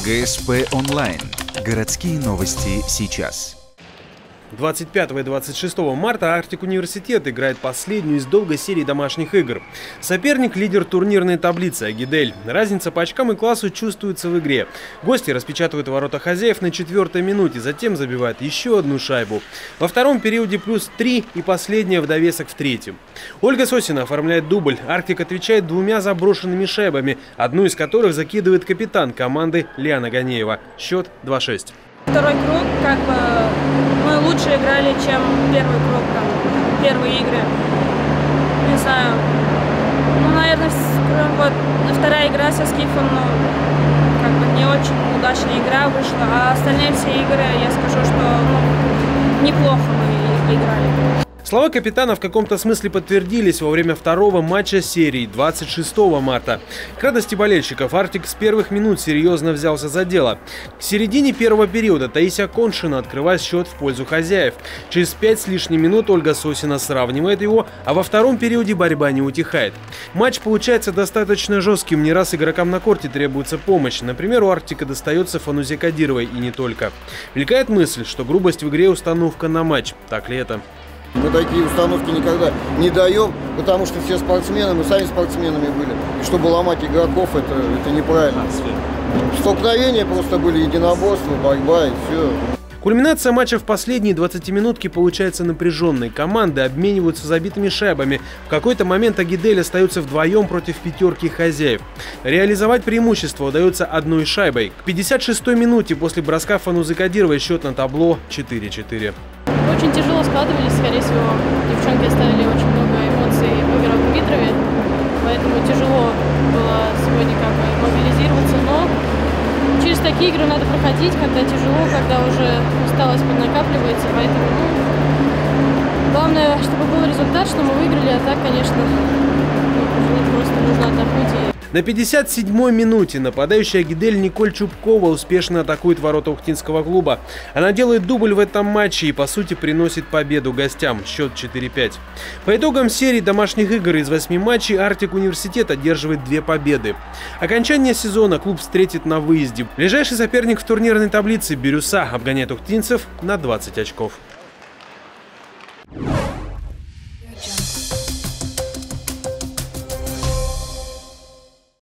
ГСП онлайн. Городские новости сейчас. 25 и 26 марта Arctic Университет играет последнюю из долгой серии домашних игр. Соперник – лидер турнирной таблицы Агидель. Разница по очкам и классу чувствуется в игре. Гости распечатывают ворота хозяев на 4-й минуте, затем забивают еще одну шайбу. Во втором периоде +3 и последняя в довесок в третьем. Ольга Сосина оформляет дубль. Arctic отвечает двумя заброшенными шайбами, одну из которых закидывает капитан команды Лиана Ганеева. Счет 2-6. Второй круг, мы лучше играли, чем первый круг, первые игры. Не знаю, наверное, вторая игра со Скифом, не очень удачная игра вышла, а остальные все игры, я скажу, что неплохо мы играли. Слова капитана в каком-то смысле подтвердились во время второго матча серии 26 марта. К радости болельщиков Arctic с первых минут серьезно взялся за дело. К середине первого периода Таисия Коншина открывает счет в пользу хозяев. Через 5 с лишним минут Ольга Сосина сравнивает его, а во втором периоде борьба не утихает. Матч получается достаточно жестким, не раз игрокам на корте требуется помощь. Например, у Arctic достается Фанузе Кадировой и не только. Мелькает мысль, что грубость в игре – установка на матч. Так ли это? Мы такие установки никогда не даем, потому что все спортсмены, мы сами спортсменами были. И чтобы ломать игроков, это неправильно. Столкновения просто были, единоборства, борьба и все. Кульминация матча в последние 20-минутки получается напряженной. Команды обмениваются забитыми шайбами. В какой-то момент Агидель остается вдвоем против пятерки хозяев. Реализовать преимущество удается одной шайбой. К 56-й минуте после броска Фанузы Кадировой счет на табло 4-4. Очень тяжело складывались, скорее всего. Девчонки оставили очень много эмоций в играх в Питере, поэтому тяжело было сегодня мобилизироваться. Но через такие игры надо проходить, когда тяжело, когда уже усталость поднакапливается. Поэтому главное, чтобы был результат, что мы выиграли, а так, конечно, просто нужно отдохнуть. На 57-й минуте нападающая Агидель Николь Чубкова успешно атакует ворота Ухтинского клуба. Она делает дубль в этом матче и, по сути, приносит победу гостям. Счет 4-5. По итогам серии домашних игр из 8 матчей Arctic Университет одерживает 2 победы. Окончание сезона клуб встретит на выезде. Ближайший соперник в турнирной таблице Бирюса обгоняет ухтинцев на 20 очков.